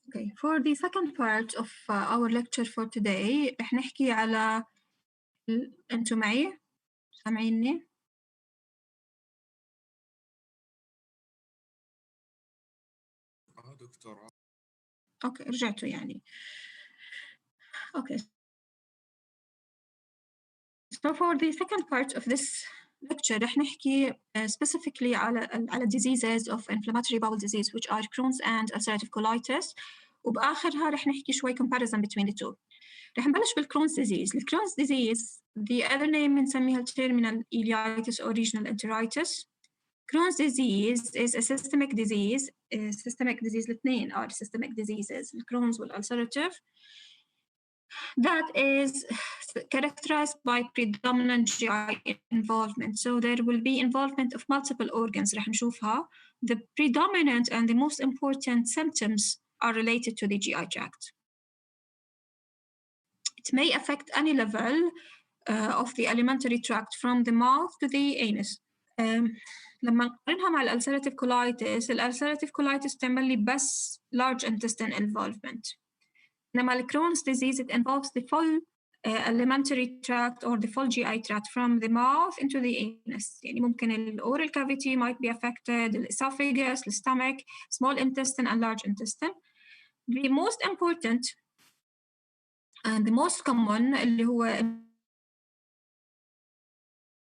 Okay, for the second part of our lecture for today رح نحكي على أنتوا معي؟ سامعيني؟ دكتورة. أوكي رجعتوا يعني. Okay. So for the second part of this lecture رح نحكي specifically على diseases of inflammatory bowel disease which are Crohn's and ulcerative colitis. وبآخرها رح نحكي شوي comparison between the two. رح نبلش بالكرونز disease. الكرونز disease the other name بنسميها terminal ileitis or regional enteritis. Crohn's disease is a systemic disease. Systemic disease الاثنين are systemic diseases. الكرونز والulcerative. That is characterized by predominant GI involvement. So there will be involvement of multiple organs. رح نشوفها. The predominant and the most important symptoms are related to the GI tract. It may affect any level of the alimentary tract from the mouth to the anus. لما نقارنها مع الulcerative colitis, الulcerative colitis تعمل لي بس large intestine involvement. إنما الكرونز disease, it involves the full alimentary tract or the full GI tract from the mouth into the anus. يعني ممكن ال oral cavity might be affected, the esophagus, the stomach, small intestine and large intestine. The most important and the most common اللي هو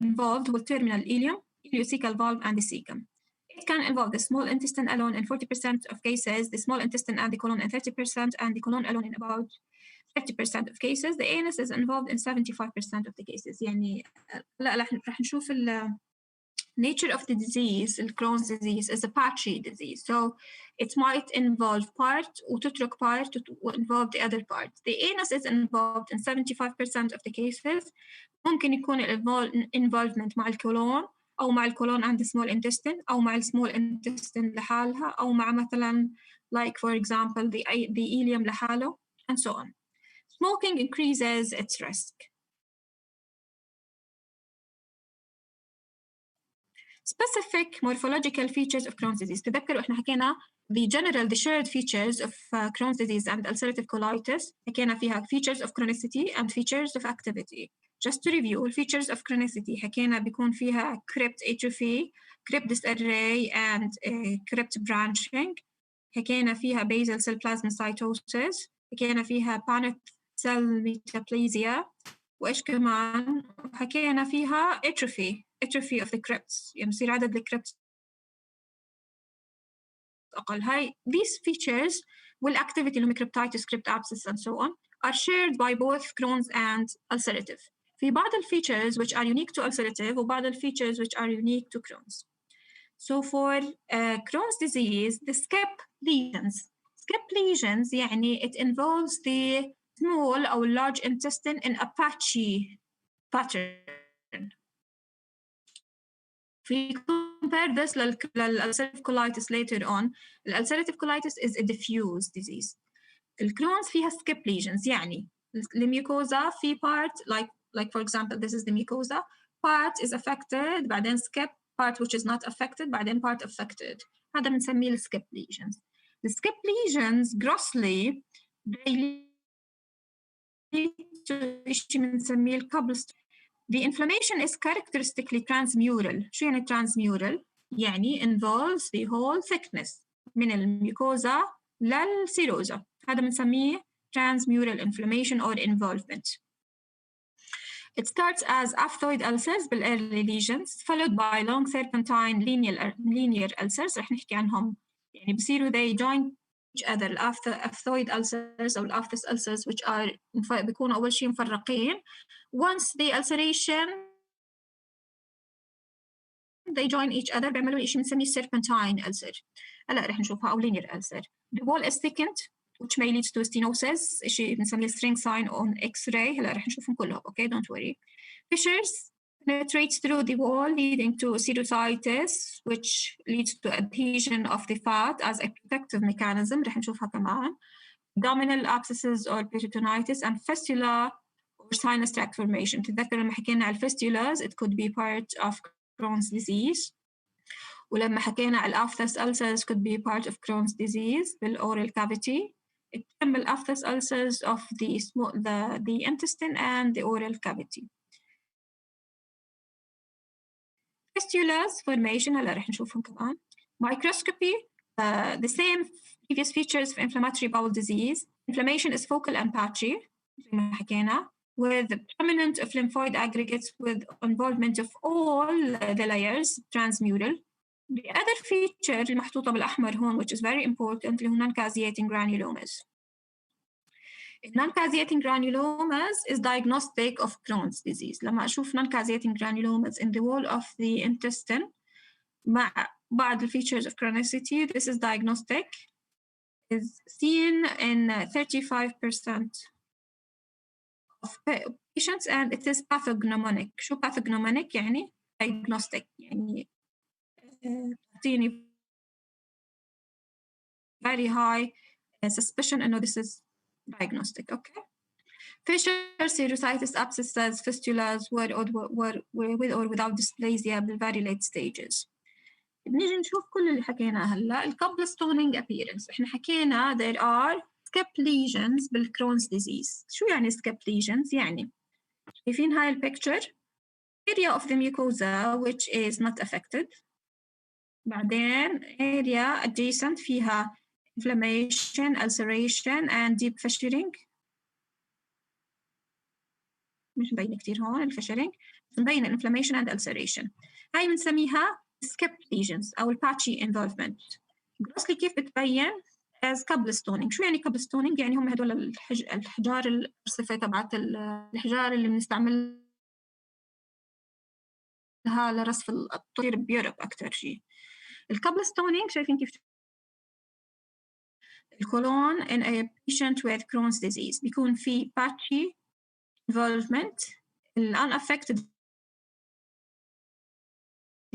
involved هو terminal ileum, ileocecal valve and the cecum. It can involve the small intestine alone in 40% of cases, the small intestine and the colon in 30%, and the colon alone in about 50% of cases. The anus is involved in 75% of the cases. يعني لا رح نشوف nature of the disease, the Crohn's disease, is a patchy disease. So it might involve part وتترك part to involve the other part. The anus is involved in 75% of the cases. ممكن يكون involvement مع الكولون أو مع الكولون and the small intestine أو مع small intestine لحالها أو مع مثلا like for example the ileum لحاله and so on. Smoking increases its risk. Specific morphological features of Crohn's disease. تذكروا إحنا حكينا the shared features of Crohn's disease and ulcerative colitis. حكينا فيها features of chronicity and features of activity. Just to review, features of chronicity حكينا بيكون فيها crypt atrophy, crypt disarray and crypt branching. حكينا فيها basal cell plasmacytosis. حكينا فيها pannate cell metaplasia. وإيش كمان؟ حكينا فيها atrophy of the crypts. يعني يصير عدد الكريبتس أقل. هاي these features والactivity اللي هم cryptitis, crypt abscess and so on are shared by both Crohn's and ulcerative. في بعض features which are unique to ulcerative وبعض features which are unique to Crohn's. So for Crohn's disease, the skip lesions يعني it involves the small or large intestine in a patchy pattern. If we compare this للulcerative colitis later on, ulcerative colitis is a diffuse disease. الكرونز فيها skip lesions يعني الميوكوزا في part like for example this is the mucosa, part is affected بعدين skip, part which is not affected بعدين part affected. هذا بنسميه skip lesions. The skip lesions grossly they lead to شيء بنسميه cobblestone. The inflammation is characteristically transmural. شو يعني transmural؟ يعني involves the whole thickness من الميوكوزا للسيروزا. هذا بنسميه transmural inflammation or involvement. It starts as aphthoid ulcers بالearly lesions followed by long serpentine linear ulcers. رح نحكي عنهم يعني بصيروا they join each other. aphthoid ulcers أو aphthous ulcers which are بيكونوا أول شيء مفرقين. Once the ulceration they join each other بيعملوا شيء بنسميه serpentine ulcer. هلا رح نشوفها أو linear ulcer. The wall is thickened which may lead to stenosis. شيء بنسميه string sign on X-ray. هلا رح نشوفهم كلهم. Okay, don't worry. Fissures penetrates through the wall leading to serositis which leads to adhesion of the fat as a protective mechanism. رح نشوفها كمان. Abdominal abscesses or peritonitis and fistula or sinus tract formation. تتذكر لما حكينا على fistulas it could be part of Crohn's disease. ولما حكينا على aphthous ulcers could be part of Crohn's disease بالoral cavity. تعمل aphthous ulcers of the intestine and the oral cavity. Fistulas formation هلا رح نشوفهم كمان. Microscopy, the same previous features of inflammatory bowel disease. Inflammation is focal and patchy زي ما حكينا, with prominent of lymphoid aggregates with involvement of all the layers transmural. The other feature المحطوطة بالأحمر هون which is very important اللي هو non-caseating granulomas. Non-caseating granulomas is diagnostic of Crohn's disease. لما أشوف non-caseating granulomas in the wall of the intestine مع بعض the features of chronicity, this is diagnostic, is seen in 35% of patients and it is pathognomonic. شو pathognomonic يعني؟ diagnostic يعني تعطيني very high suspicion إنه this is diagnostic. Okay. Fissure, serositis, abscesses, fistulas with or without dysplasia very late stages. بنيجي نشوف كل اللي حكيناه هلا. الكوبلستونينج appearance احنا حكينا there are scap lesions بالكرونز disease. شو يعني scap lesions؟ يعني شايفين هاي البيكتشر area of the mucosa which is not affected, بعدين area adjacent فيها inflammation, ulceration and deep fissuring. مش مبين كتير هون الفشرينج، مبين الانفلاميشن اند ulceration. هاي بنسميها skip lesions او patchy involvement. grossly كيف بتبين as cobblestoning. شو يعني cobblestoning؟ يعني هم هدول الحجار الأرصفة تبعت الحجار اللي بنستعملها لرصف الطير بيوروب أكتر شيء. الcobblestoning شايفين كيف الكولون in a patient with Crohn's disease بيكون في patchy involvement. unaffected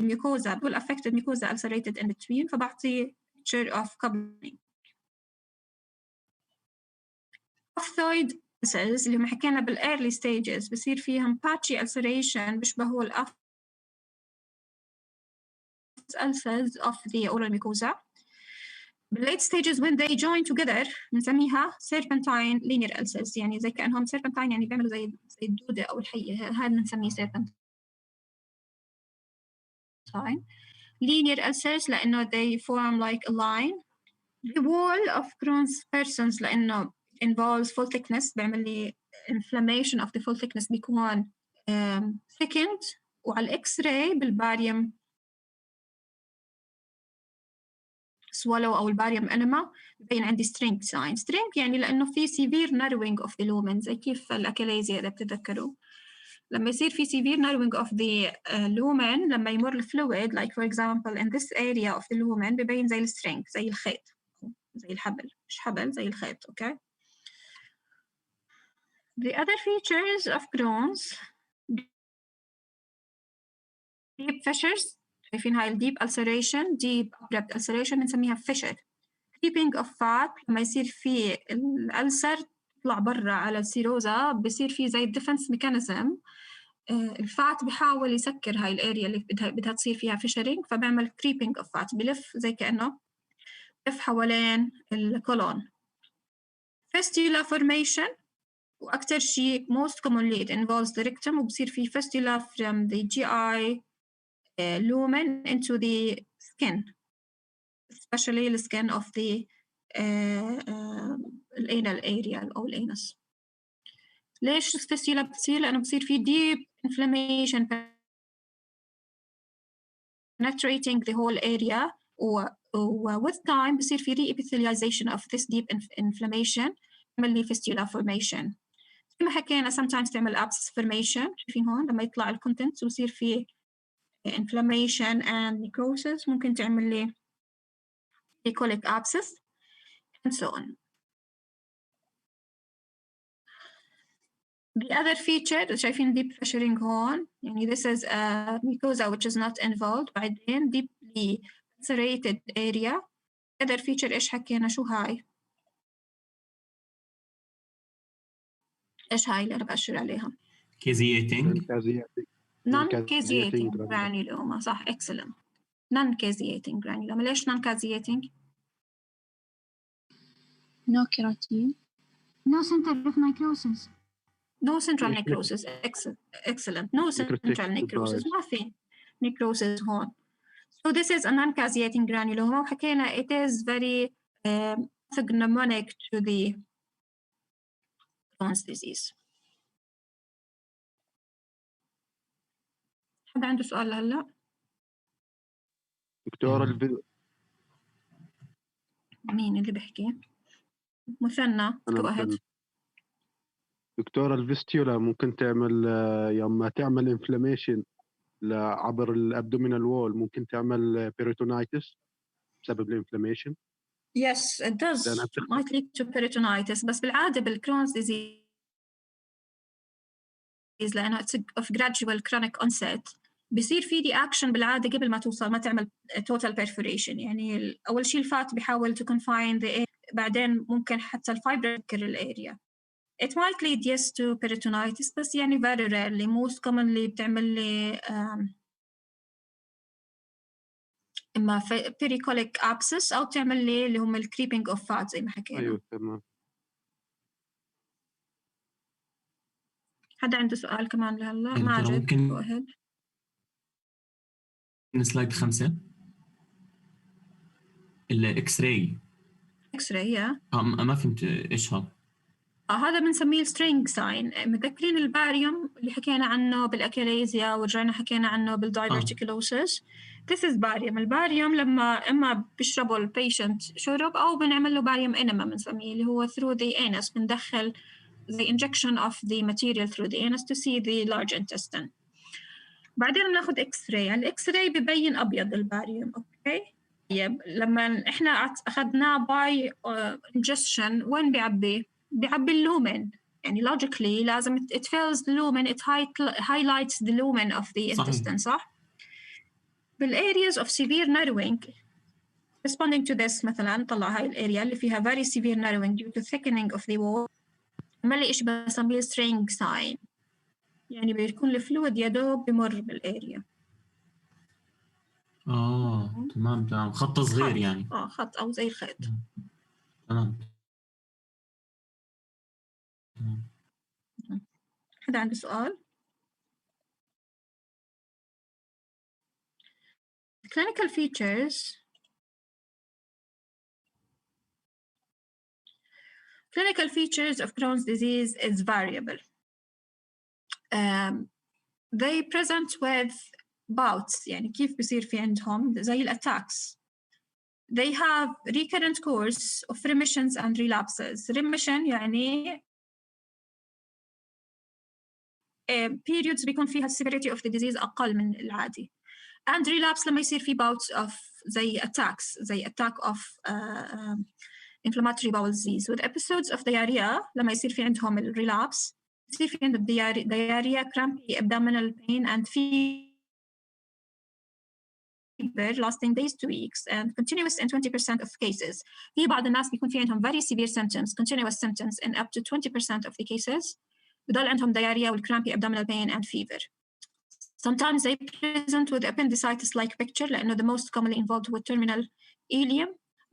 mucosa affected mucosa ulcerated in between فبعطي picture of cobbling. Ophthoid ulcers اللي هم حكينا بالearly stages بصير فيهم patchy ulceration بيشبهوا ulcers of the oral mucosa. بالlate stages when they join together بنسميها serpentine linear ulcers يعني زي كأنهم serpentine يعني بيعملوا زي الدودة أو الحية. هذا بنسميه serpentine. Linear ulcers لأنه they form like a line. The wall of Crohn's persons لأنه involves full thickness بيعمل لي inflammation of the full thickness بيكون thickened. وعلى الإكس راي بالباريوم swallow أو الباريوم enema ببين عندي string sign. string يعني لأنه في severe narrowing of the lumen زي كيف الأكاليزيا إذا بتتذكروا. لما يصير في severe narrowing of the lumen لما يمر الفلويد like for example in this area of the lumen ببين زي السترينج زي الخيط زي الحبل مش حبل زي الخيط. okay. The other features of Crohn's deep fissures شايفين هاي deep ulceration deep abrupt ulceration بنسميها fissure. creeping of fat لما يصير في الألسر تطلع برا على السيروزا بصير في زي defense mechanism. الفات بحاول يسكر هاي الاريا اللي بدها تصير فيها فيشرينج فبعمل creeping of fat بلف زي كأنه بلف حوالين الكولون. fistula formation وأكتر شيء most commonly it involves the rectum وبصير في fistula from the GI lumen into the skin especially the skin of the الanal area أو الanus. ليش الفستيلا بتصير؟ لأنه بصير في deep inflammation penetrating the whole area with time بصير في re-epithelialization of this deep inflammation تعمل لي fistula formation. زي ما حكينا sometimes تعمل abscess formation شايفين هون لما يطلع الكونتنت ويصير في inflammation and necrosis ممكن تعمل لي colic abscess and so on. The other feature شايفين deep fissuring هون يعني this is a mucosa which is not involved بعدين deeply ulcerated area. other feature إيش حكينا شو هاي؟ إيش هاي اللي أنا بأشر عليها؟ caseating non-caseating granuloma صح excellent. non-caseating granuloma. ليش non-caseating؟ no keratin No center of necrosis. No central necrosis. Excellent. No central necrosis. ما في necrosis هون. So this is a non-caseating granuloma وحكينا it is very pathognomonic to the Crohn's disease. حد عنده سؤال لهلا؟ دكتورة مين اللي بيحكي؟ مثنى. دكتورة الفيستيولا ممكن تعمل يوم تعمل انفلاميشن عبر الابدومينال وول ممكن تعمل peritonitis بسبب الانفلاميشن. Yes, it does. Might lead to peritonitis. بس بالعادة بالكرونز disease لأنه it's of gradual chronic onset بيصير في reaction بالعادة قبل ما توصل ما تعمل total perforation. يعني أول شيء الفات بيحاول to confine the area بعدين ممكن حتى الفايبر يذكر الاريا. It might lead yes to peritonitis بس يعني very rarely. Most commonly بتعمل لي إما pericolic abscess أو تعمل لي اللي هم creeping of fat زي ما حكينا. أيوة تمام. حدا عنده سؤال كمان لهلا؟ ماجد ممكن سلايد 5 الاكس راي. اكس راي ما فهمت ايش هذا. هذا بنسميه السترينج ساين. متذكرين الباريوم اللي حكينا عنه بالاكيليزيا ورجعنا حكينا عنه بالدايفرتيكولوسيس. This is barium. الباريوم لما اما بيشربوا البيشنت شرب او بنعمل له باريوم انما بنسميه اللي هو through the anus. بندخل the injection of the material through the anus to see the large intestine. بعدين بناخذ اكس راي. الاكس راي ببين ابيض الباريوم. اوكي طيب لما احنا اخذناه باي ingestion وين بيعبي اللومن. يعني logically لازم it fills the lumen, it highlights the lumen of the intestine. صح؟ بالاreas of severe narrowing responding to this مثلا طلع هاي الاريا اللي فيها very severe narrowing due to thickening of the wall عملي إيش بسميه string sign. يعني بيكون الفلويد يدوب بمر بالاريا. تمام خط صغير خط. يعني خط أو زي الخيط. تمام. حدا عنده سؤال؟ Clinical features. Clinical features of Crohn's disease is variable. They present with bouts. يعني كيف بيصير في عندهم زي الأتاكس. They have recurrent course of remissions and relapses. Remission يعني periods بيكون فيها severity of the disease أقل من العادي. And relapse لما يصير في bouts of زي attacks زي attack of inflammatory bowel disease with episodes of diarrhea. لما يصير في عندهم relapse يصير في عندهم diarrhea, crampy abdominal pain and fever lasting days to weeks and continuous in 20% of cases. في بعض الناس بيكون في عندهم very severe symptoms, continuous symptoms in up to 20% of the cases. بضل عندهم diarrhea with crampy abdominal pain and fever. Sometimes they present with appendicitis-like picture لأنه the most commonly involved with terminal ileum,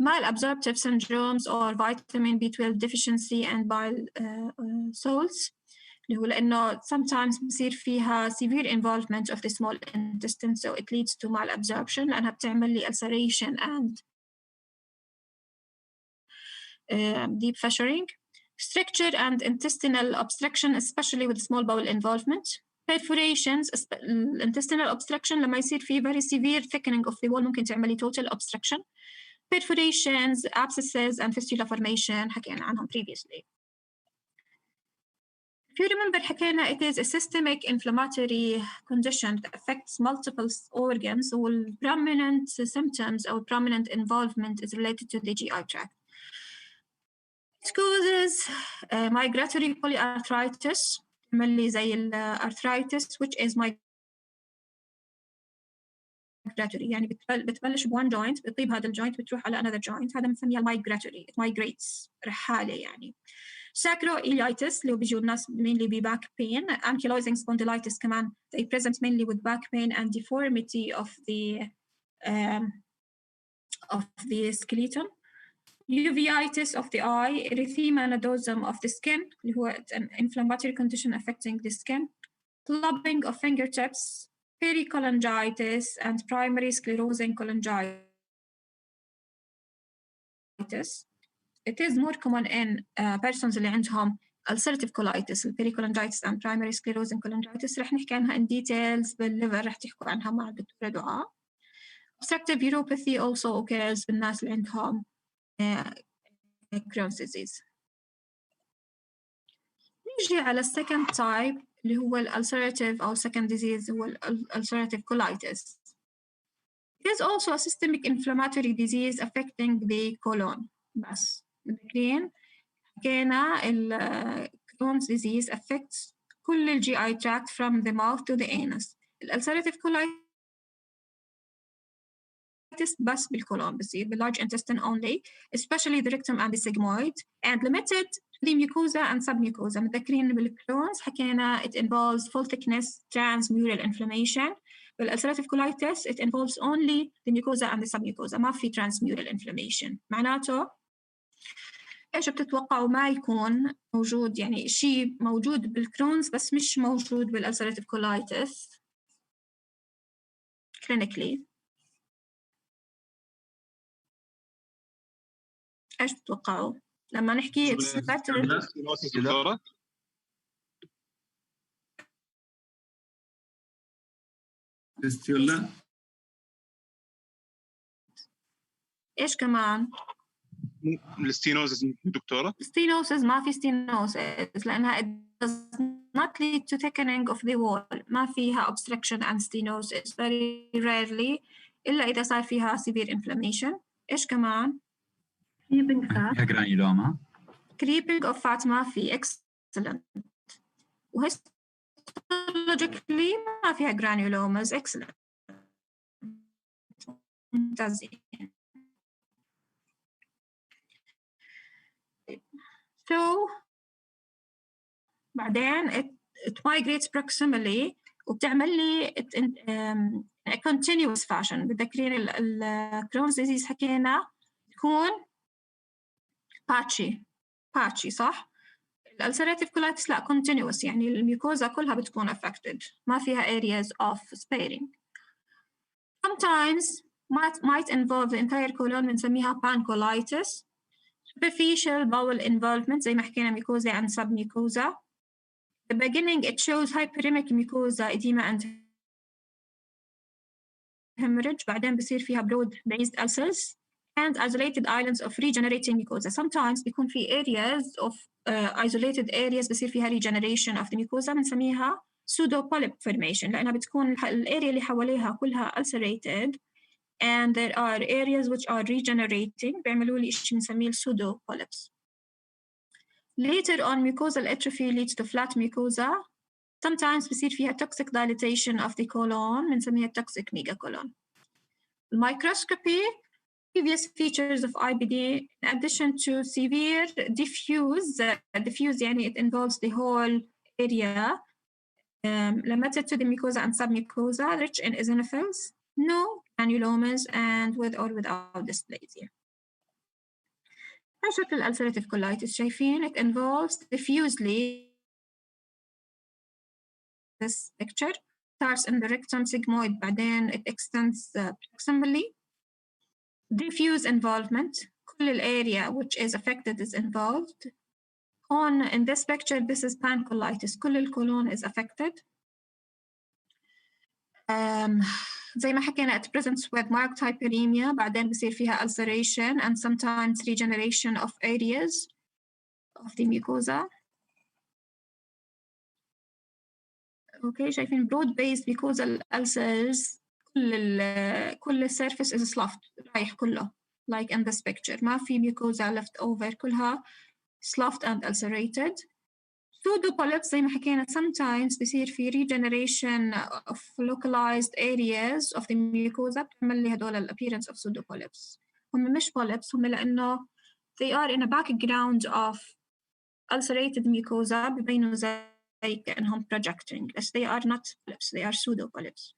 malabsorptive syndromes or vitamin B12 deficiency and bile salts. اللي هو لأنه sometimes بصير فيها severe involvement of the small intestine so it leads to malabsorption لأنها بتعمل لي ulceration and deep fissuring, stricture and intestinal obstruction especially with small bowel involvement, perforations. intestinal obstruction لما يصير في very severe thickening of the wall ممكن تعملي total obstruction, perforations, abscesses and fistula formation حكينا عنهم previously. If you remember حكينا it is a systemic inflammatory condition that affects multiple organs or prominent symptoms or prominent involvement is related to the GI tract. It causes migratory polyarthritis mainly زي arthritis which is migratory يعني بتبلش بone joint بتطيب هذا الجوينت بتروح على another joint. هذا بنسميها migratory. it migrates رحالة يعني. sacroiliitis اللي هو بيجوا الناس mainly بback pain. ankylosing spondylitis كمان they present mainly with back pain and deformity of the skeleton. uveitis of the eye, erythema nodosum of the skin اللي هو an inflammatory condition affecting the skin, clubbing of fingertips, pericholangitis, and primary sclerosing cholangitis. It is more common in persons اللي عندهم ulcerative colitis, pericholangitis and primary sclerosing cholangitis. رح نحكي عنها in details بالليفر، رح تحكوا عنها مع الدكتورة دعاء. Obstructive uropathy also occurs بالناس اللي عندهم Crohn's disease. نيجي على second type اللي هو ulcerative أو second disease هو ulcerative colitis. It is also a systemic inflammatory disease affecting the colon. بس متذكرين حكينا Crohn's disease affects كل GI tract from the mouth to the anus. ulcerative colitis بس بالcolon بصير large intestine only, especially the rectum and the sigmoid, and limited the mucosa and submucosa. متذكرين بالCrohn's حكينا it involves full thickness transmural inflammation. بالulcerative colitis it involves only the mucosa and the submucosa، ما في transmural inflammation. معناته إيش بتتوقعوا ما يكون موجود، يعني شيء موجود بالCrohn's بس مش موجود بالulcerative colitis clinically؟ إيش بتتوقعوا لما نحكي دكتورة؟ فيستيولا. إيش كمان؟ الستينوزس دكتورة؟ ستينوسز ما في ستينوسز لأنها it does not lead to thickening of the wall، ما فيها obstruction and stenosis very rarely إلا إذا صار فيها severe inflammation. إيش كمان؟ creeping fat. فيها جرانيولوما. creeping of fat ما في excellent. وhistologically ما فيها granulomas excellent. ممتازين. So بعدين it migrates proximally وبتعمل لي a continuous fashion. متذكرين Crohn's disease حكينا تكون patchy صح؟ ulcerative colitis لا continuous، يعني الميوكوزا كلها بتكون affected، ما فيها areas of sparing. Sometimes might involve the entire colon، بنسميها pancolitis. Superficial bowel involvement زي ما حكينا mucosa and submucosa. The beginning it shows hyperemic mucosa, edema and hemorrhage. بعدين بصير فيها broad based ulcers and isolated islands of regenerating mucosa. Sometimes بيكون في areas of isolated areas بصير فيها regeneration of the mucosa، بنسميها pseudo polyp formation لأنها بتكون الاريا اللي حواليها كلها ulcerated and there are areas which are regenerating بيعملوا لي شيء بنسميه pseudo polyps. Later on mucosal atrophy leads to flat mucosa. Sometimes بصير فيها toxic dilatation of the colon بنسميها toxic megacolon. Microscopy previous features of IBD in addition to severe diffuse يعني it involves the whole area, limited to the mucosa and submucosa, rich in eosinophils, no granulomas, and with or without dysplasia. شكل ulcerative colitis شايفين it involves diffusely. This picture starts in the rectum sigmoid بعدين it extends proximally. Diffuse involvement كل الarea which is affected is involved. In this picture this is pancolitis كل الcolon is affected. زي ما حكينا it presents with marked hyperemia بعدين بصير فيها ulceration and sometimes regeneration of areas of the mucosa. Okay, شايفين broad based mucosal ulcers كل surface is sloughed رايح كله like in this picture ما في mucosa left over كلها sloughed and ulcerated. Pseudo polyps زي ما حكينا sometimes بصير في regeneration of localized areas of the mucosa بتعمل لي هدول appearance of pseudo polyps. هم مش polyps، هم لأنه they are in a background of ulcerated mucosa ببينوا زي كأنهم projecting. Yes, they are not polyps, they are pseudo polyps.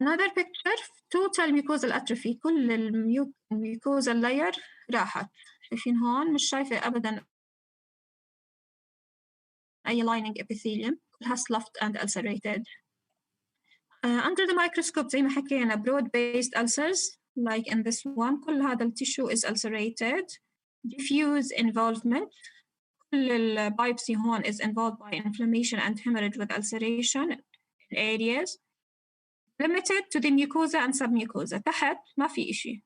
another picture total mucosal atrophy. كل الميوكوزال layer راحت. شايفين هون مش شايفة أبداً أي lining epithelium. كلها sloughed and ulcerated. Under the microscope زي ما حكينا broad-based ulcers like in this one. كل هذا التيشو is ulcerated. Diffuse involvement. كل البايبسي هون is involved by inflammation and hemorrhage with ulceration in areas. Limited to the mucosa and submucosa. تحت ما في إشي.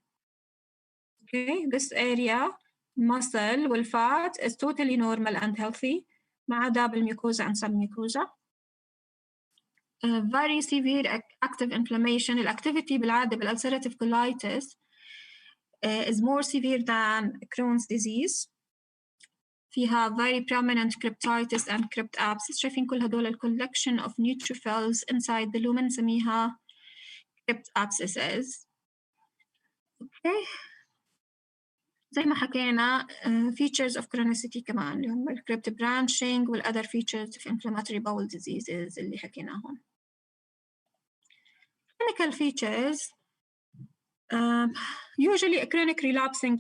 Okay, this area, muscle والfat is totally normal and healthy. ما عدا بالmucosa and submucosa. Very severe active inflammation. الactivity بالعادة بالulcerative colitis is more severe than Crohn's disease. فيها very prominent cryptitis and crypt abscess. شايفين كل هدول collection of neutrophils inside the lumen نسميها crypt abscesses. Okay. زي ما حكينا features of chronicity كمان اللي هم crypt branching وال other features of inflammatory bowel diseases اللي حكيناهم. Clinical features usually a chronic relapsing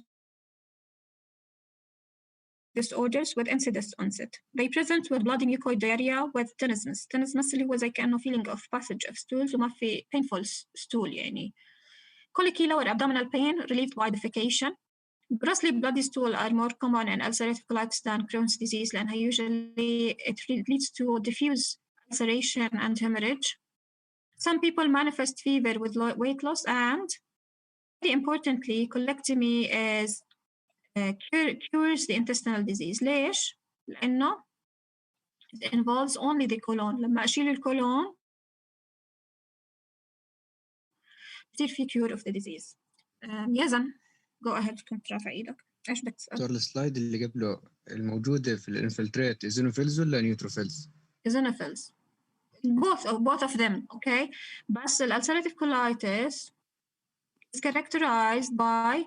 disorders with incidence onset. They present with bloody mucoid diarrhea with tenesmus. Tenesmus اللي هو زي كأنه feeling of passage of stools وما في painful stool يعني. Colic or abdominal pain relieved by defecation. Grossly bloody stool are more common in ulcerative colitis than Crohn's disease لأنها usually it leads to diffuse ulceration and hemorrhage. Some people manifest fever with weight loss and very importantly colectomy is cures the intestinal disease. ليش؟ لأنه it involves only the colon. لما أشيل الكولون بصير في cure of the disease. يزن go ahead كنت رافع إيدك. إيش بدك تسأل؟ دكتور السلايد اللي قبله الموجودة في الانفلتريت ايزونوفيلز ولا نيوتروفيلز؟ Eosinophils. Both of them, okay? بس ulcerative colitis is characterized by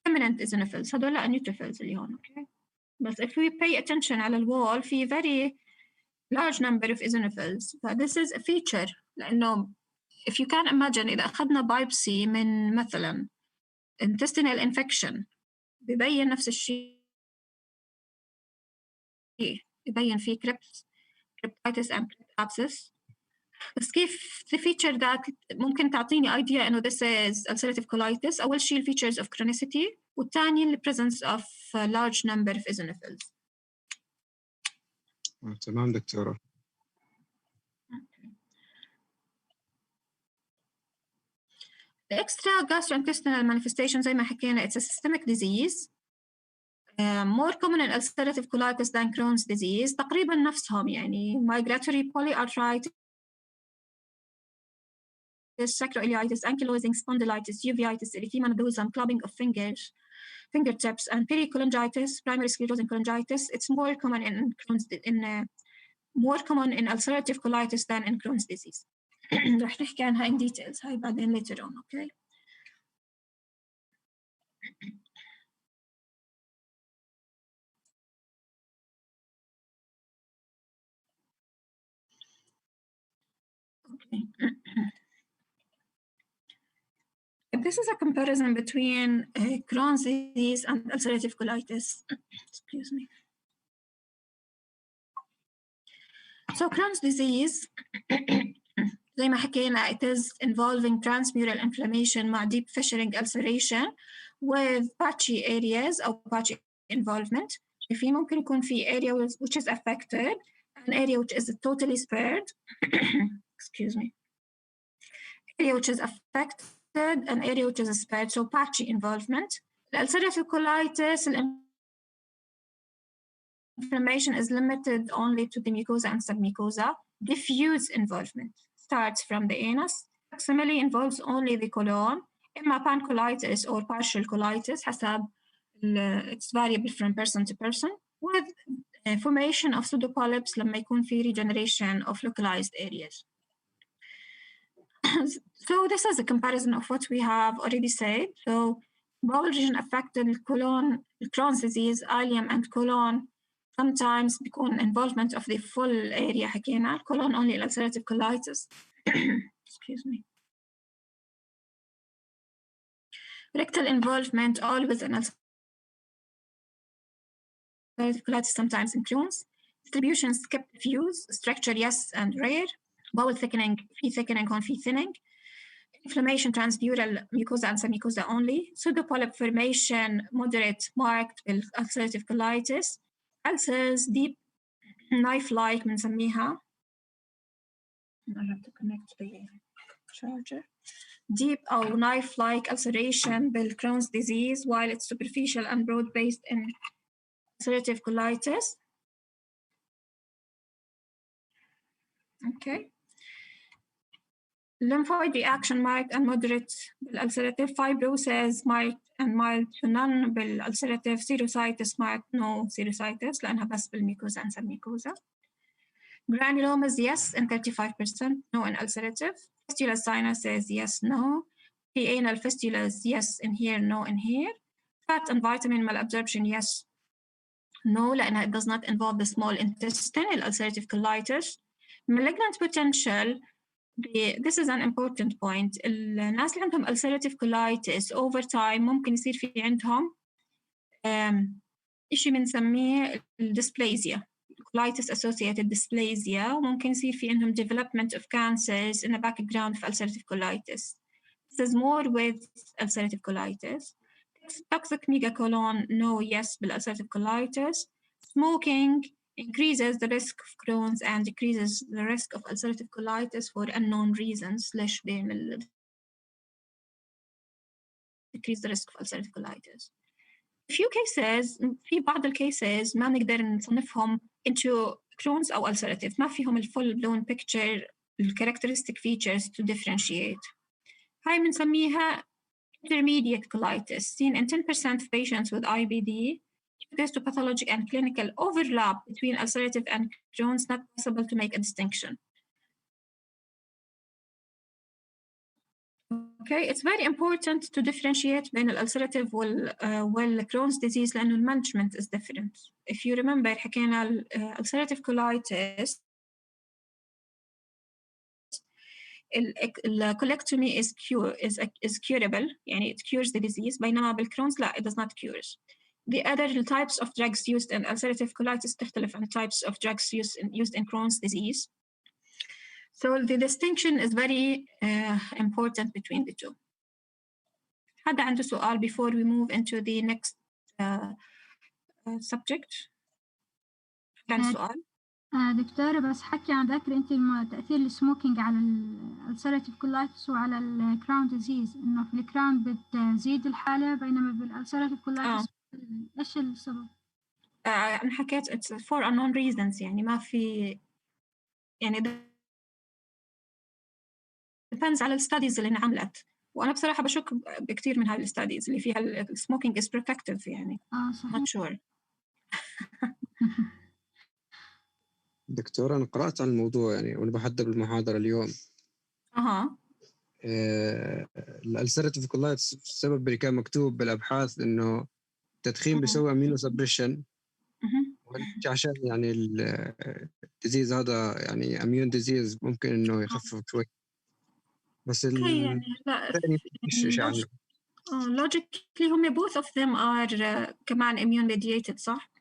prominent eosinophils. هدول neutrophils اللي هون, okay? But if we pay attention على الوول في very large number of eosinophils. This is a feature لأنه if you can imagine إذا أخذنا biopsy من مثلا intestinal infection بيبين نفس الشيء. يبين فيه cryptitis and crypt abscess. بس كيف the feature that ممكن تعطيني idea إنه this is ulcerative colitis. أول شيء features of chronicity والثاني the presence of a large number of eosinophils. تمام دكتورة. The extra gastrointestinal manifestation زي ما حكينا it's a systemic disease. More common in ulcerative colitis than Crohn's disease. تقريبا نفسهم يعني migratory polyarthritis, sacroiliitis, ankylosing spondylitis, uveitis, erythema nodosum, clubbing of fingertips, and pericholangitis, primary sclerosing cholangitis. It's more common more common in ulcerative colitis than in Crohn's disease. رح نحكي عنها in details هاي بعدين later on, okay? Okay. This is a comparison between Crohn's disease and ulcerative colitis. Excuse me. So Crohn's disease, زي ما حكينا, it is involving transmural inflammation مع deep fissuring ulceration with patchy areas أو patchy involvement. في ممكن يكون في area which is affected, an area which is totally spared. Excuse me. Area which is affected, an area which is spared, so patchy involvement. The ulcerative colitis, inflammation is limited only to the mucosa and submucosa. Diffuse involvement starts from the anus, proximally involves only the colon, إما pancolitis or partial colitis حسب it's variable from person to person, with formation of pseudopolyps لما يكون في regeneration of localized areas. So this is a comparison of what we have already said. So bowel region affected colon, Crohn's disease, ileum and colon. Sometimes بيكون involvement of the full area حكينا. Colon only ulcerative colitis. Excuse me. Rectal involvement always in ulcerative colitis, sometimes in Crohn's. Distribution skip diffuse, structure yes and rare. Bowel thickening, free thickening on free thinning. Inflammation transmural mucosa and submucosa only. Pseudopolyp formation moderate marked ulcerative colitis. Ulcers deep knife-like بنسميها. I have to connect the charger. Deep or knife-like ulceration بالCrohn's disease, while it's superficial and broad-based in ulcerative colitis. Okay. Lymphoid reaction marked and moderate بالulcerative. Fibrosis marked and mild to none بالulcerative. Serositis marked no serositis لأنها بس بالميكوزا and submucosa. Granulomas yes in 35%, no in ulcerative. Fistula sinuses yes, no. Anal fistulas yes in here, no in here. Fat and vitamin malabsorption yes, no لأنها it does not involve the small intestine ulcerative colitis. Malignant potential. This is an important point. الناس اللي عندهم ulcerative colitis over time ممكن يصير في عندهم إشي بنسميه dysplasia, colitis associated dysplasia. ممكن يصير في عندهم development of cancers in the background of ulcerative colitis. This is more with ulcerative colitis. Toxic megacolon, no, yes, بالulcerative colitis. Smoking increases the risk of Crohn's and decreases the risk of ulcerative colitis for unknown reasons. ليش بيعمل decrease the risk of ulcerative colitis. Few cases, في بعض الcases ما نقدر نصنفهم into Crohn's أو ulcerative. ما فيهم full blown picture, characteristic features to differentiate. هاي بنسميها intermediate colitis, seen in 10% of patients with IBD. Due to pathologic and clinical overlap between ulcerative and Crohn's, not possible to make a distinction. Okay, it's very important to differentiate between ulcerative and Crohn's disease لأنه management is different. If you remember حكينا ulcerative colitis, colectomy is curable, يعني it cures the disease. بينما بالCrohn's لا, it does not cure. The other types of drugs used in ulcerative colitis تختلف عن types of drugs used in Crohn's disease. So the distinction is very important between the two. حدا عنده سؤال before we move into the next subject؟ كان سؤال؟ دكتورة بس حكي عن ذكر أنت تأثير السموكينج على الألسراتيف كولايتس وعلى الكراون ديزيز، إنه في الكراون بتزيد الحالة بينما بالألسراتيف كولايتس إيش السبب؟ أنا حكيت it's for unknown reasons، يعني ما في يعني depends على الستاديز اللي انعملت، وأنا بصراحة بشك بكثير من هاي الستاديز اللي فيها السموكينج is protective يعني. صحيح. not sure. دكتور أنا قرأت عن الموضوع يعني وأنا بحضر المحاضرة اليوم. الألسراتيف كولايتس السبب اللي كان مكتوب بالأبحاث إنه التدخين بيسوي امينو سبريشن، عشان يعني الديزيز هذا يعني اميون ديزيز ممكن إنه يخفف شوي. بس يعني لا logically هم both of them are كمان immune mediated صح؟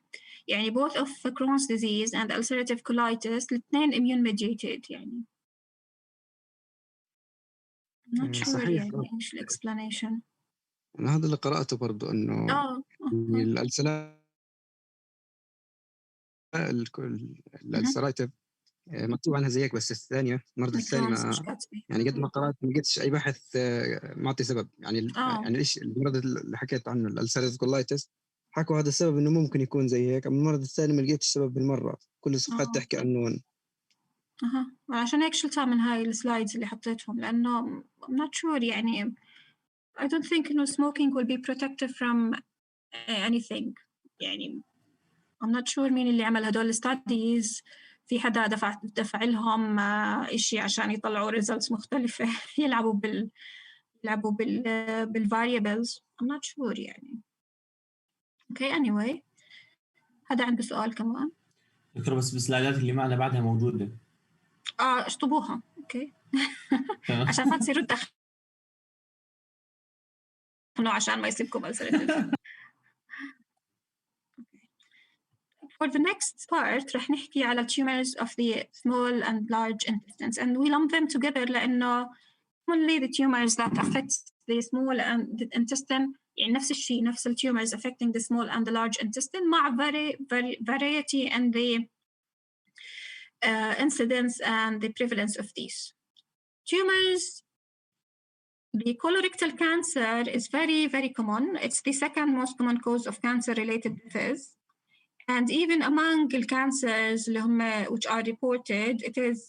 يعني both of Crohn's disease and ulcerative colitis الاثنين immune mediated يعني. not sure صحيح. يعني إيش explanation. أنا هذا اللي قرأته برضو إنه الألسراتيف مكتوب عنها زيك، بس الثانية المرض الثاني ما يعني قد ما قرأت ما لقيتش أي بحث معطي سبب يعني. يعني إيش المرض اللي حكيت عنه الألسراتيف كولايتس حكوا هذا السبب إنه ممكن يكون زي هيك، أما المرض الثاني ما لقيتش السبب بالمرة، كل الصفحات تحكي عنه. عشان هيك شلتها من هاي السلايدز اللي حطيتهم لأنه I'm not sure يعني I don't think إنه smoking will be protective from anything يعني. I'm not sure مين اللي عمل هدول الستاديز، في حدا دفع لهم إشي عشان يطلعوا results مختلفة يلعبوا بالvariables. I'm not sure يعني. Okay anyway هذا عنده سؤال كمان دكتور بس بالسلايدات اللي معنا بعدها موجودة اشطبوها اوكي عشان ما تصيروا إنه عشان ما يصيبكم ulcerative. For the next part رح نحكي على tumors of the small and large intestines, and we lump them together لأنه only the tumors that affect the small and the intestine يعني نفس الشيء نفس tumors affecting the small and the large intestine مع variety in the incidence and the prevalence of these tumors. The colorectal cancer is very, very common. It's the second most common cause of cancer-related deaths. And even among the cancers which are reported, it is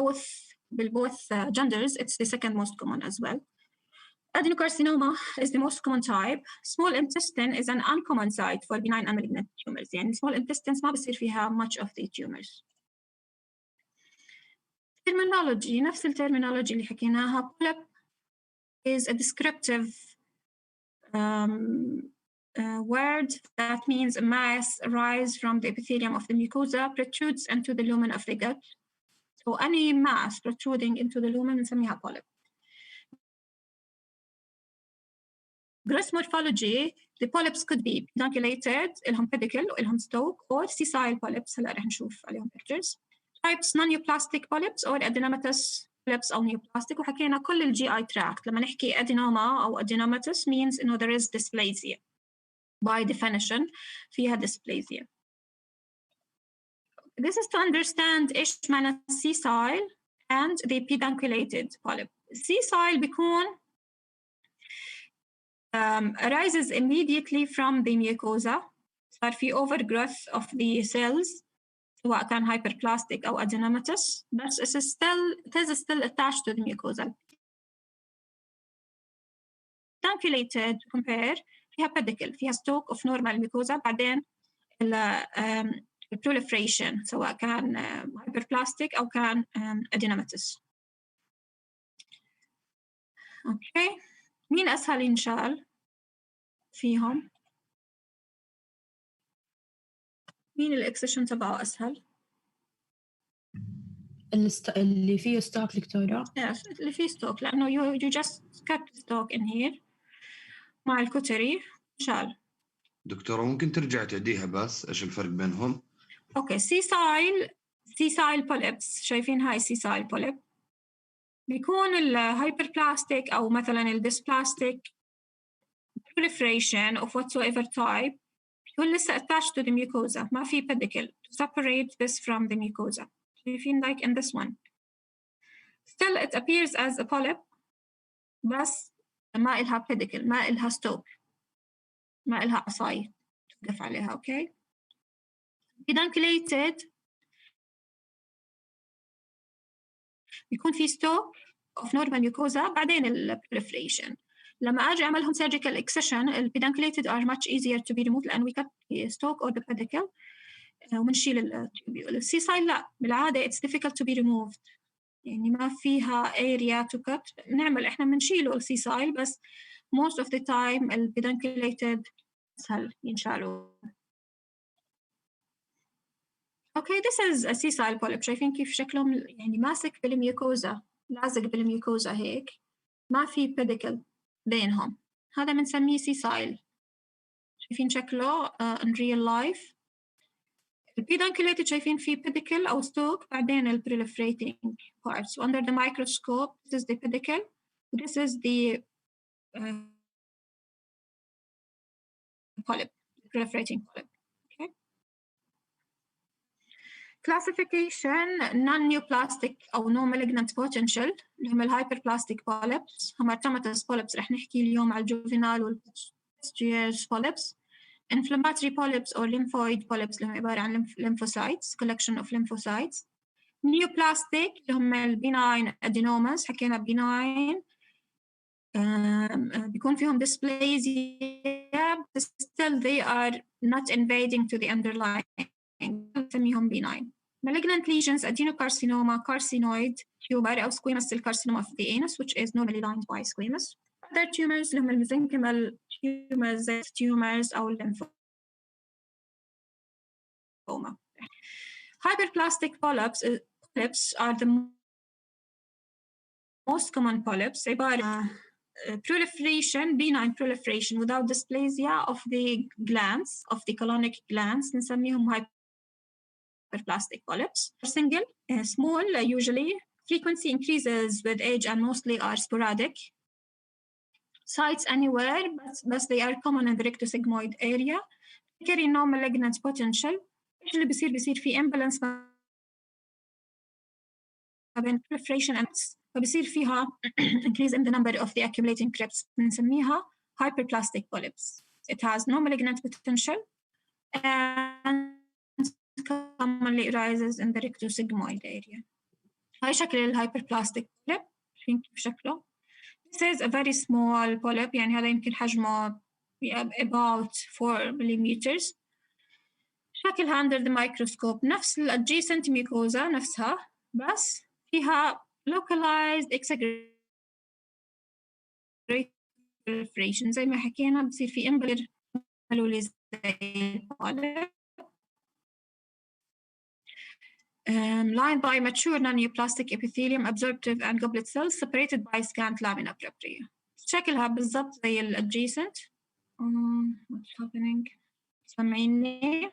both genders, it's the second most common as well. Adenocarcinoma is the most common type. Small intestine is an uncommon site for benign and malignant tumors. يعني small intestines ما بصير فيها much of the tumors. Terminology, نفس الترمينولوجي اللي حكيناها. Polyp is a descriptive word that means a mass arise from the epithelium of the mucosa, protrudes into the lumen of the gut. So any mass protruding into the lumen نسميها polyp. Gross morphology, the polyps could be pedunculated, إلهم pedicle وإلهم stalk, or sessile polyps. هلا رح نشوف عليهم pictures. Types non-neoplastic polyps or adenomatous polyps أو neoplastic. وحكينا كل ال GI tract. لما نحكي adenoma أو adenomatous means إنه there is dysplasia. By definition فيها dysplasia. This is to understand إيش معنى sessile and the pedunculated polyp. Sessile بيكون arises immediately from the mucosa. صار في overgrowth of the cells سواء كان hyperplastic أو adenomatous, but it is still attached to the mucosa. Pedunculated compare فيها pedicle, فيها stalk of normal mucosa, بعدين proliferation سواء كان hyperplastic أو كان adenomatous. Okay. مين أسهل ينشال فيهم؟ مين الإكسشن تبعه أسهل؟ اللي فيه ستوك دكتورة؟ Yes, اللي فيه ستوك لأنه you just cut the stock in here مع الكوتري شال. دكتورة ممكن ترجع تعديها بس إيش الفرق بينهم؟ أوكي sessile polyps شايفين هاي sessile polyp بيكون الهايبربلاستيك أو مثلاً الديسبلاستيك proliferation of whatsoever type يكون لسه attached to the mucosa ما في pedicle to separate this from the mucosa. شايفين like in this one. Still it appears as a polyp بس ما إلها pedicle ما إلها stalk ما إلها عصاية توقف عليها. okay. Pedunculated يكون في stalk of normal mucosa بعدين proliferation. لما أجي أعملهم surgical excision pedunculated are much easier to be removed لأن we cut the stalk or the pedicle ونشيل التوبيول. sessile لا بالعادة it's difficult to be removed يعني ما فيها area to cut. نعمل إحنا بنشيله sessile بس most of the time pedunculated أسهل ينشالوا. Okay, this is a sessile polyp. شايفين كيف شكلهم يعني ماسك بالميوكوزا لازق بالميوكوزا هيك ما في pedicle بينهم. هذا بنسميه sessile. شايفين شكله in real life. Pedunculated شايفين في pedicle أو stalk بعدين proliferating parts. So under the microscope this is the pedicle. This is the polyp, proliferating polyp. Okay. Classification non-neoplastic أو no malignant potential اللي هم الhyperplastic polyps. هم artematous polyps رح نحكي اليوم على الجوفينال والبستيريس polyps. Inflammatory polyps or lymphoid polyps اللي هم عبارة عن lymphocytes, collection of lymphocytes. Neoplastic اللي هم benign adenomas حكينا benign بيكون فيهم dysplasia but still they are not invading to the underlying نسميهم benign. Malignant lesions adenocarcinoma, carcinoid tumor أو squamous cell carcinoma of the anus which is normally lined by squamous. Other tumors اللي هم الميزنكيمال tumors أو lymphoma. Hyperplastic polyps are the most common polyps عبارة proliferation, benign proliferation without dysplasia of the glands, of the colonic glands, نسميهم hyperplastic polyps. Single, small, usually. Frequency increases with age and mostly are sporadic. Sites anywhere, but they are common in the rectosigmoid area. Carry no malignant potential. اللي بيصير في imbalance ما بين proliferation and فبيصير فيها increase in the number of the accumulating crypts. بنسميها hyperplastic polyps. It has no malignant potential and commonly arises in the rectosigmoid area. هاي شكل الهايبربلاستيك polyp. شايفين كيف شكله؟ This is a very small polyp. يعني هذا يمكن حجمه about 4 millimeters. شكلها under the microscope نفس ال adjacent mucosa نفسها بس فيها localized exaggerated proliferation زي ما حكينا بصير في امبلر ملولي زي الpolyp. Lined by mature non-neoplastic epithelium, absorptive and goblet cells separated by scant lamina propria. شكلها بالضبط زي ال adjacent. What's happening? سامعيني؟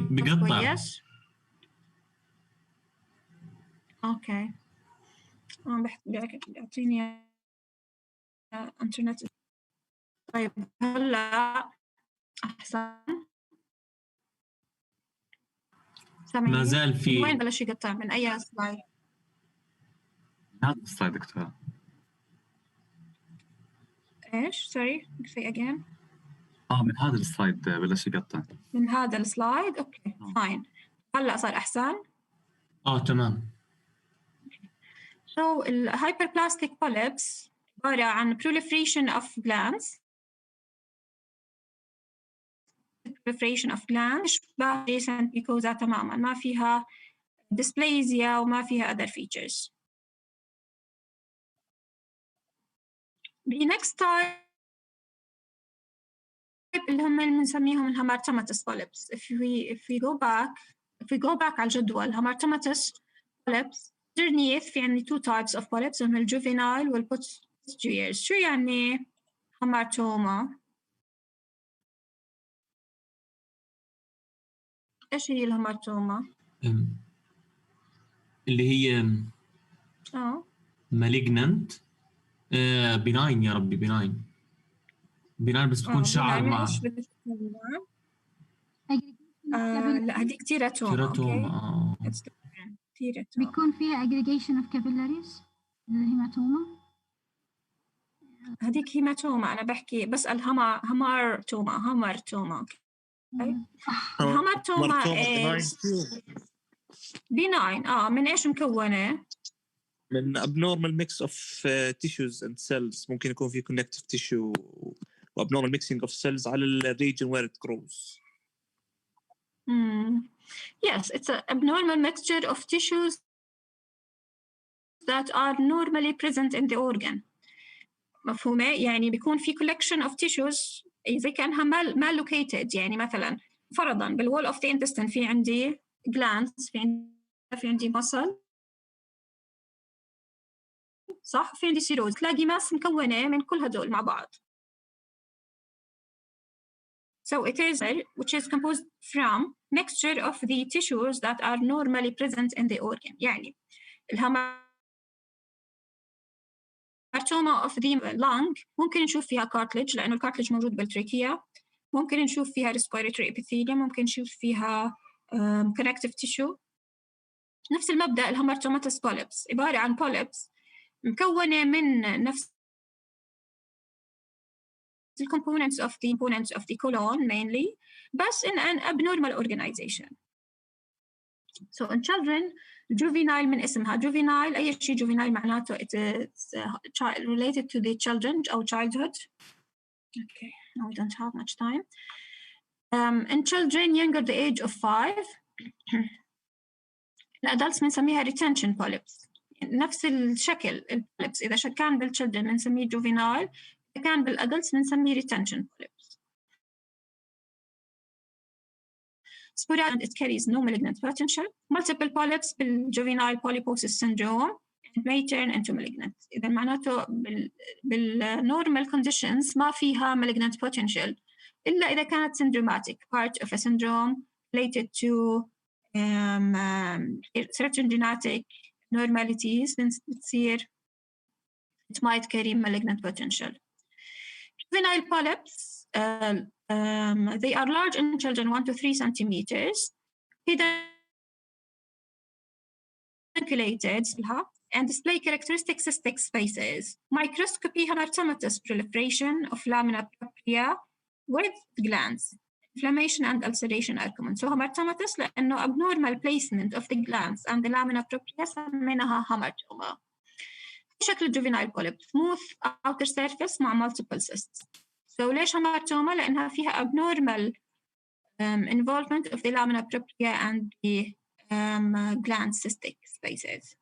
بقطع. كويس؟ اوكي. بيعطيني انترنت. طيب هلا احسن. ما زال في. وين بلش يقطع؟ من اي سلايد؟ هذا السلايد دكتور. ايش؟ سوري say again. من هذا السلايد بلش يقطع. من هذا السلايد؟ اوكي فاين. هلا صار احسن؟ تمام. So hyperplastic polyps عبارة عن proliferation of glands. proliferation of glands شبه adjacent mucosa تماما ما فيها dysplasia وما فيها other features. The next type اللي هم اللي بنسميهم الهامارتوماتس polyps. If we go back على الجدول هامارتوماتس polyps underneath في عندي two types of polyps هم الجوفينايل والبوستيريورز. شو يعني هامارتوما؟ ايش هي الهامارتوما؟ اللي هي malignant benign يا ربي benign بس بتكون شعر مع لا هذيك تيراتوما. بيكون فيها aggregation of capillaries الهيماتوما. هذيك هيماتوما أنا بحكي بسأل هامارتوما. الهامارتوما benign. من إيش مكونة؟ من abnormal mix of tissues and cells. ممكن يكون في connective tissue و abnormal mixing of cells على ال region where it grows. Yes, it's an abnormal mixture of tissues that are normally present in the organ. مفهومة؟ يعني بيكون في collection of tissues إذا كانها mal located. يعني مثلا فرضاً بالwall of the intestine في عندي glands في عندي muscle صح؟ في عندي سيروز تلاقي ماس مكونة من كل هدول مع بعض. So it is which is composed from mixture of the tissues that are normally present in the organ. يعني الهامارتوما of the lung ممكن نشوف فيها cartilage لأنه الكارتليج موجود بالتركية. ممكن نشوف فيها respiratory epithelium. ممكن نشوف فيها connective tissue. نفس المبدأ الهامارتوماتس polyps عبارة عن polyps مكونة من نفس the components of the colon mainly, but in an abnormal organization. So in children, juvenile من اسمها juvenile أي شيء juvenile معناته it is related to the children أو childhood. Okay, now we don't have much time. In children younger the age of 5, الadults بنسميها retention polyps. نفس الشكل polyps إذا كان بالchildren بنسميه juvenile. كان بالادلتس بنسميه retention polyps. sporadic and it carries no malignant potential. Multiple polyps بالjuvenile polyposis syndrome and may turn into malignant. إذا معناته بالnormal conditions ما فيها malignant potential إلا إذا كانت syndromatic, part of a syndrome related to certain genetic abnormalities, بتصير it might carry malignant potential. Juvenile polyps, they are large in children 1 to 3 centimeters, pedunculated and display characteristic cystic spaces. Microscopy hamartomatous proliferation of lamina propria with glands. Inflammation and ulceration are common. So hamartomatous لأنه abnormal placement of the glands and the lamina propria سميناها hamartoma. شكل juvenile polyp smooth outer surface مع multiple cysts. So ليش hamartoma؟ لأنها فيها abnormal involvement of the lamina propria and the gland cystic spaces.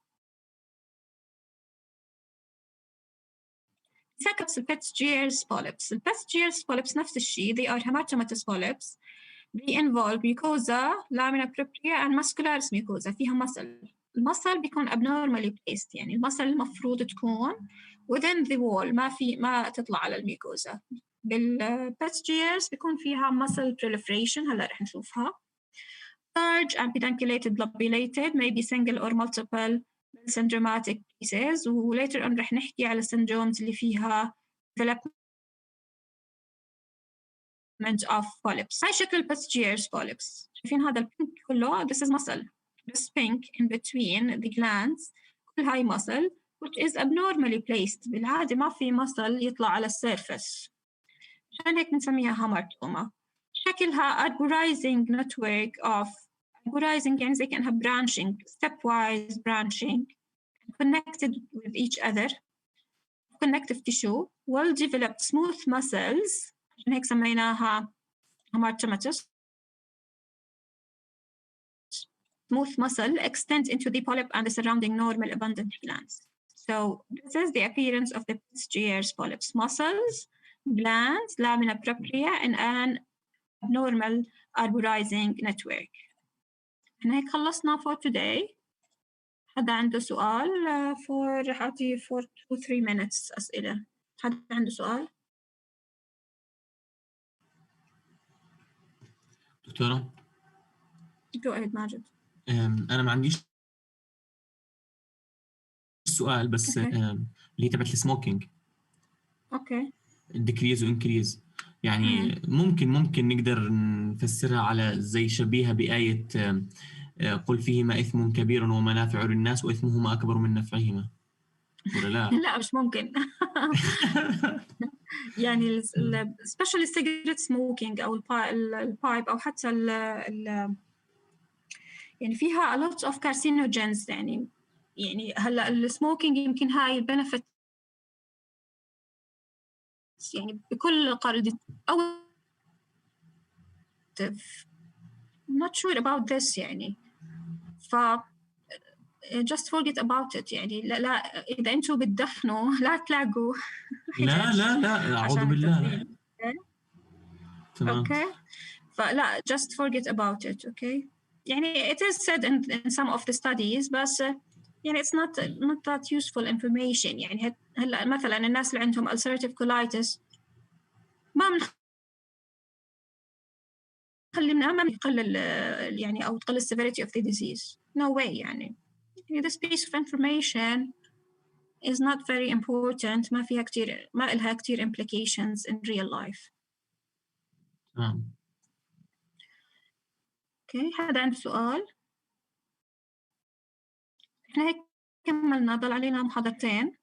Second, Petz-Jeers polyps. Petz-Jeers polyps نفس الشيء. They are hamartomatous polyps. They involve mucosa, lamina propria and muscularis mucosa. فيها muscle. المصل بيكون abnormally placed. يعني المصل المفروض تكون within the wall. ما تطلع على الميكوزا. بالباتجيرز بيكون فيها muscle proliferation. هلا رح نشوفها. Large and pedunculated lobulated, maybe single or multiple syndromatic pieces. و later on رح نحكي على syndromes اللي فيها development of polyps. هاي شكل Petz-Jeers polyps. شايفين هذا البينك كله؟ This is muscle. This pink in between the glands. كل هاي muscle which is abnormally placed. بالعادة ما في muscle يطلع على السيرفس. عشان هيك بنسميها hamartoma. شكلها arborizing network of arborizing يعني زي كأنها branching, stepwise branching, connected with each other, connective tissue, well-developed smooth muscles. عشان هيك سميناها hamartomatous. Smooth muscle extends into the polyp and the surrounding normal abundant glands. So this is the appearance of the Petz-Jeers polyps. Muscles, glands, lamina propria, and an abnormal arborizing network. احنا هيك خلصنا for today. حدا عنده سؤال for حاطي for 2-3 minutes أسئلة. حدا عنده سؤال؟ دكتورة؟ Go ahead ماجد. أنا ما عنديش سؤال بس اللي هي تبعت السموكينج. أوكي. decrease وانكريز يعني ممكن نقدر نفسرها على زي شبيهة بآية قل فيهما إثم كبير ومنافع للناس وإثمهما أكبر من نفعهما ولا لا؟ لا مش ممكن. يعني especially cigarette smoking أو البايب أو حتى يعني فيها a lot of carcinogens يعني هلا السموكينج يمكن هاي benefit يعني بكل قرد أو I'm not sure about this يعني just forget about it يعني لا إذا أنتوا بتدخنوا لا تلاقوا لا أعوذ بالله. تمام. أوكي فلا just forget about it. أوكي يعني it is said in some of the studies بس يعني it's not that useful information. يعني هلا مثلا الناس اللي عندهم ulcerative colitis ما ما يقلل يعني أو تقلل severity of the disease. No way يعني this piece of information is not very important. ما إلها كتير implications in real life. أوكي هذا عنده سؤال. إحنا هيك كملنا ضل علينا محاضرتين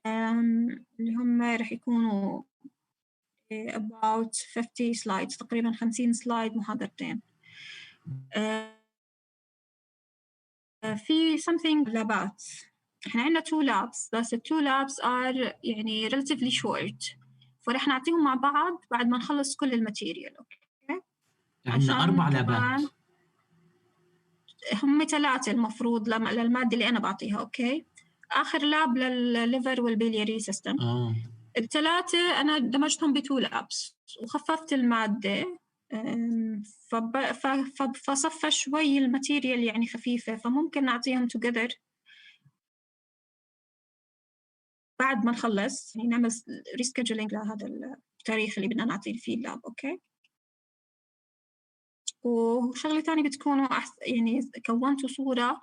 اللي هم رح يكونوا about 50 slides تقريبا 50 سلايد محاضرتين. في something لابات. إحنا عندنا 2 labs بس 2 labs are يعني relatively short فرح نعطيهم مع بعض بعد ما نخلص كل الماتيريال. أوكي عندنا 4 لابات. هم 3 المفروض للمادة اللي أنا بعطيها. أوكي آخر لاب للليفر والبيلياري سيستم. ال3 أنا دمجتهم ب2 labs وخففت المادة فصفى شوي الماتيريال يعني خفيفة، فممكن نعطيهم together بعد ما نخلص، يعني نعمل rescheduling لهذا التاريخ اللي بدنا نعطيه فيه اللاب. أوكي. وشغلة تانية بتكونوا يعني كونتوا صورة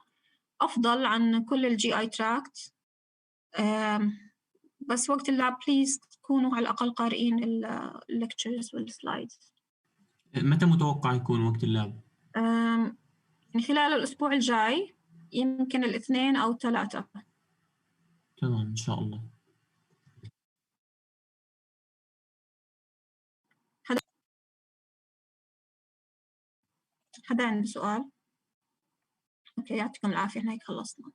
أفضل عن كل الجي آي تراكت، بس وقت اللاب بليز تكونوا على الأقل قارئين الليكتشرز والسلايدز. متى متوقع يكون وقت اللاب؟ يعني خلال الأسبوع الجاي، يمكن الاثنين أو الثلاثة. تمام إن شاء الله. حدا عنده سؤال؟ أوكي، يعطيكم العافية، هيك خلصنا.